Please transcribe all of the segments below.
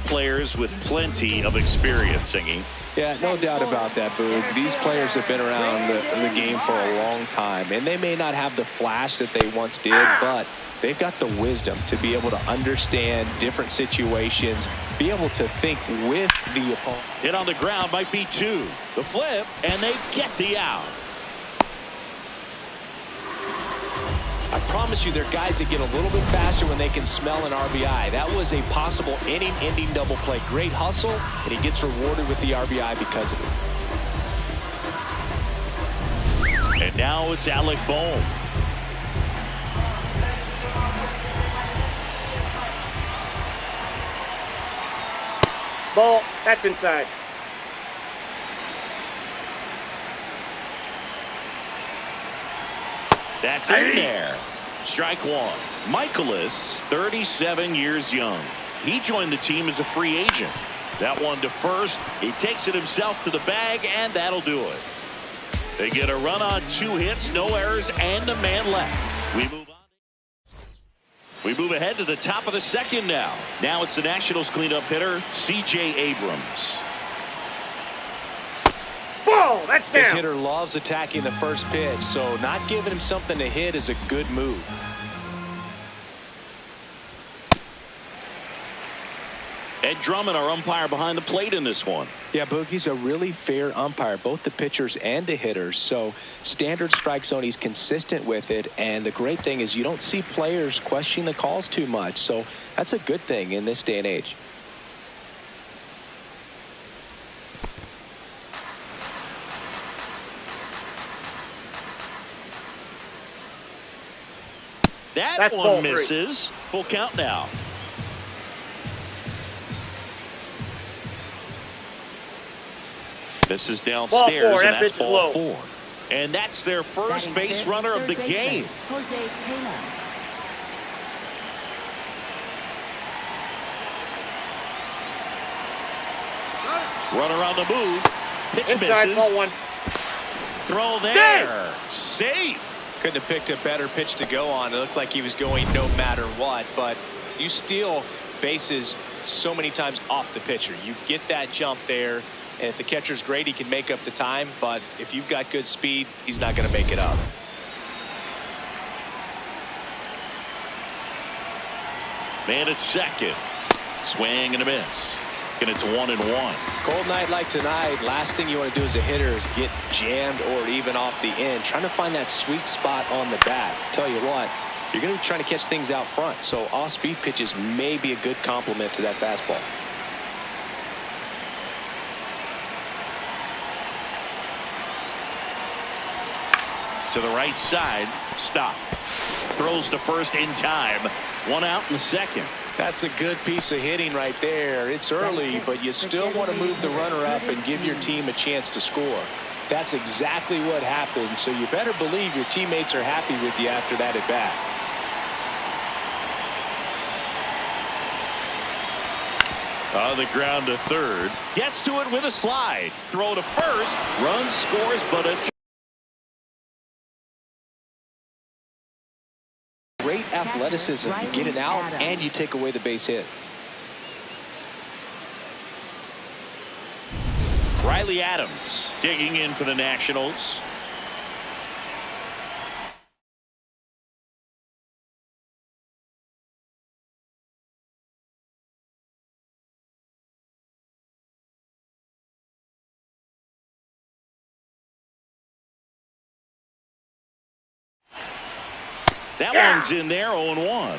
Players with plenty of experience singing. Yeah, no doubt about that, Boog. These players have been around the game for a long time, and they may not have the flash that they once did, but they've got the wisdom to be able to understand different situations, be able to think with the opponent. Hit on the ground might be two. The flip, and they get the out. I promise you, they're guys that get a little bit faster when they can smell an RBI. That was a possible inning-ending double play. Great hustle, and he gets rewarded with the RBI because of it. And now it's Alec Bohm. Ball, that's inside. That's in there. Strike one. Michaelis, 37 years young. He joined the team as a free agent. That one to first. He takes it himself to the bag, and that'll do it. They get a run on 2 hits, no errors, and a man left. We move ahead to the top of the second now. Now it's the Nationals cleanup hitter, C.J. Abrams. Ball, that's down. This hitter loves attacking the first pitch, so not giving him something to hit is a good move. Ed Drummond, our umpire behind the plate in this one. Yeah, Boogie's a really fair umpire, both the pitchers and the hitters. So standard strike zone, he's consistent with it. And the great thing is you don't see players questioning the calls too much. So that's a good thing in this day and age. That's one misses. Full count now. This is downstairs, and that's ball 4. And that's their first base runner of the game. Runner on the move. Pitch misses. Throw there. Safe. Couldn't have picked a better pitch to go on. It looked like he was going no matter what, but you steal bases so many times off the pitcher. You get that jump there, and if the catcher's great, he can make up the time, but if you've got good speed, he's not going to make it up. Man at second. Swing and a miss. And it's 1-1. Cold night like tonight, last thing you want to do as a hitter is get jammed or even off the end. Trying to find that sweet spot on the bat. Tell you what, you're going to be trying to catch things out front, so off-speed pitches may be a good complement to that fastball. To the right side. Stop. Throws to first in time. 1 out in the second. That's a good piece of hitting right there. It's early, but you still want to move the runner up and give your team a chance to score. That's exactly what happened, so you better believe your teammates are happy with you after that at bat. On the ground to third. Gets to it with a slide. Throw to first. Run scores, but a great athleticism. You get it out and you take away the base hit. Riley Adams digging in for the Nationals. That one's in there, 0-1.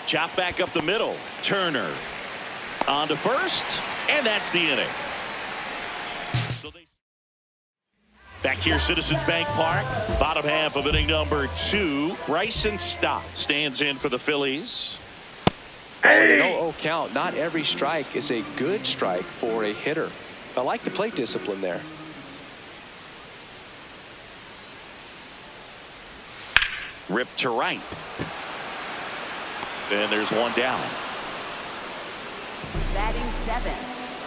Chop back up the middle. Turner on to first, and that's the inning. Back here, Citizens Bank Park, bottom half of inning number 2. Bryson Stott stands in for the Phillies. An 0-0 count. Not every strike is a good strike for a hitter. I like the plate discipline there. Ripped to right. And there's one down. Batting 7,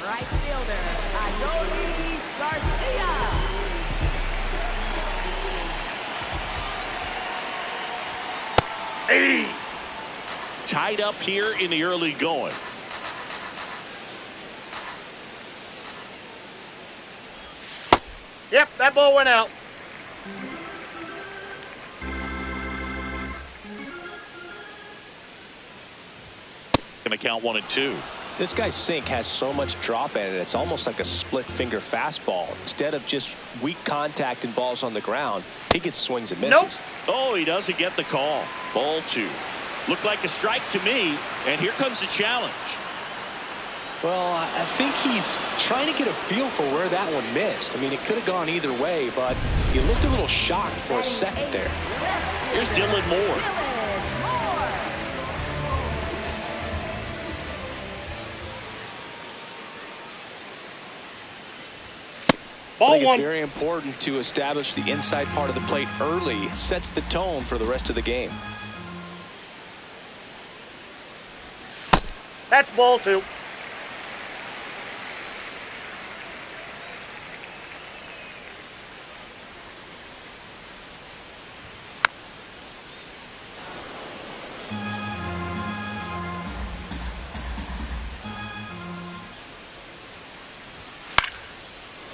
right fielder, Adolis Garcia. Hey. Tied up here in the early going. Yep, that ball went out. Gonna count 1-2. This guy's sink has so much drop in it, it's almost like a split finger fastball. Instead of just weak contact and balls on the ground, he gets swings and misses. Nope. Oh, he doesn't get the call. Ball 2. Looked like a strike to me, and here comes the challenge. Well, I think he's trying to get a feel for where that one missed. I mean, it could have gone either way, but he looked a little shocked for a second there. Here's Dylan Moore. Ball I think 1. it's very important to establish the inside part of the plate early. It sets the tone for the rest of the game. That's ball 2.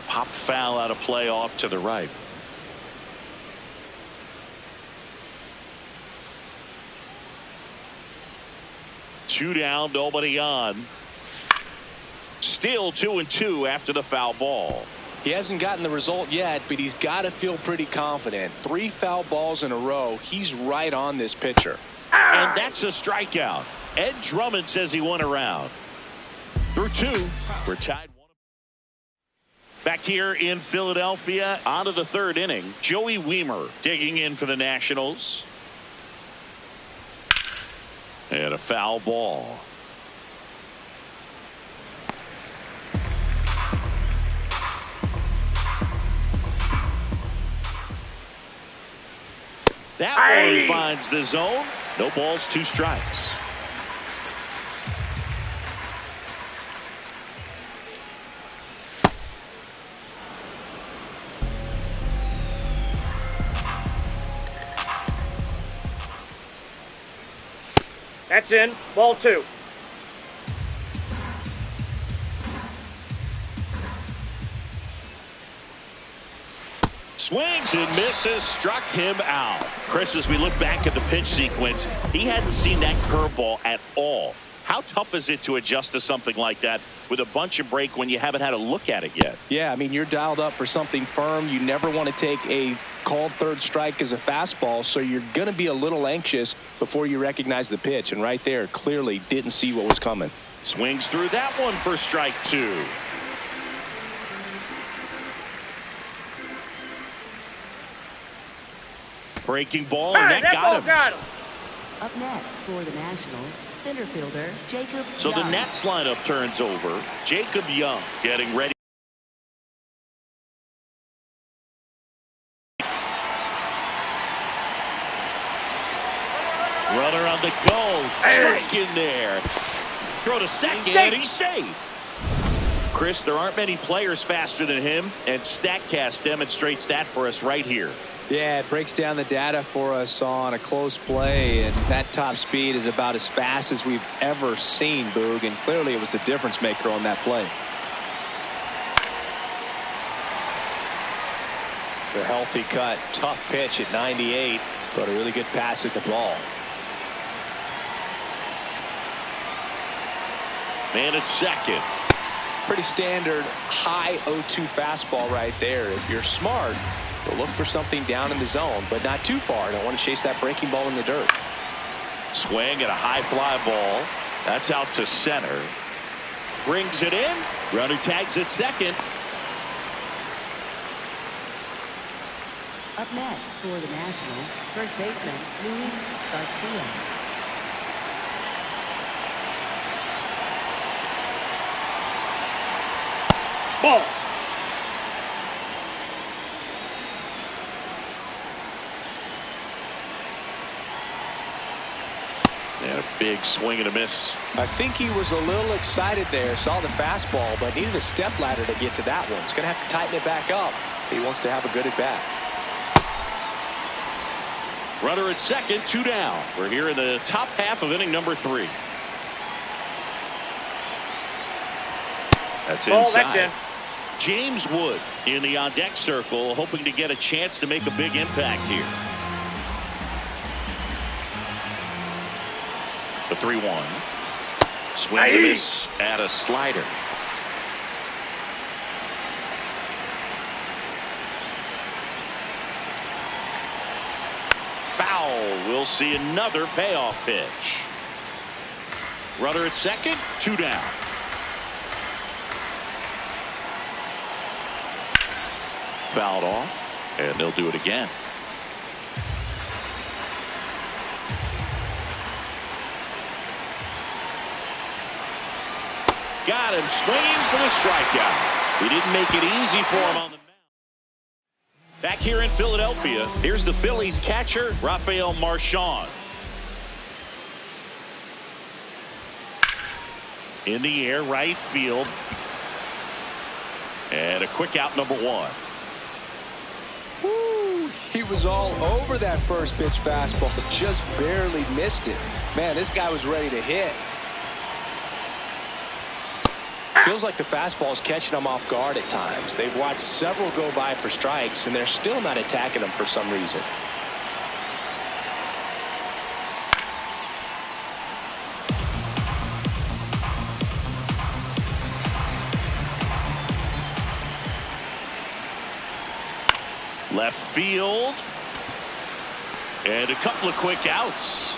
Pop foul out of play off to the right. Two down, nobody on. Still 2-2 after the foul ball. He hasn't gotten the result yet, but he's got to feel pretty confident. 3 foul balls in a row. He's right on this pitcher. And that's a strikeout. Ed Drummond says he won a round. Through 2, we're tied 1. Back here in Philadelphia, on to the 3rd inning. Joey Wiemer digging in for the Nationals. And a foul ball. That one finds the zone. No balls, 2 strikes. That's in. Ball 2. Swings and misses, struck him out. Chris, as we look back at the pitch sequence, he hadn't seen that curveball at all. How tough is it to adjust to something like that with a bunch of break when you haven't had a look at it yet? Yeah, I mean, you're dialed up for something firm. You never want to take a called 3rd strike as a fastball, so you're going to be a little anxious before you recognize the pitch. And right there, clearly didn't see what was coming. Swings through that one for strike 2. Breaking ball, and that got him. Got him. Up next for the Nationals, center fielder Jacob So Young. the Nets lineup turns over. Jacob Young getting ready. Runner on the go. Strike in there. Throw to second, and he's safe. Chris, there aren't many players faster than him, and StatCast demonstrates that for us right here. Yeah, it breaks down the data for us on a close play, and that top speed is about as fast as we've ever seen, Boog, and clearly it was the difference maker on that play. The healthy cut, tough pitch at 98, but a really good pass at the ball. Man at second. Pretty standard high 0-2 fastball right there. If you're smart, you'll look for something down in the zone, but not too far. Don't want to chase that breaking ball in the dirt. Swing and a high fly ball. That's out to center. Brings it in. Runner tags at second. Up next for the Nationals, first baseman Luis Garcia. Ball. And a big swing and a miss. I think he was a little excited there, saw the fastball, but needed a step ladder to get to that one. He's going to have to tighten it back up if he wants to have a good at bat. Runner at second, 2 down. We're here in the top half of inning number 3. That's Ball, inside. that's in. James Wood in the on-deck circle, hoping to get a chance to make a big impact here. The 3-1. Swing and a miss at a slider. Foul. We'll see another payoff pitch. Runner at second, 2 down. Fouled off, and they'll do it again. Got him swinging for the strikeout. He didn't make it easy for him on the mound. Back here in Philadelphia, here's the Phillies catcher, Rafael Marchand. In the air, right field. And a quick out, number 1. Woo, he was all over that first pitch fastball, but just barely missed it. Man, this guy was ready to hit. Feels like the fastball is catching him off guard at times. They've watched several go by for strikes, and they're still not attacking him for some reason. Left field. And a couple of quick outs.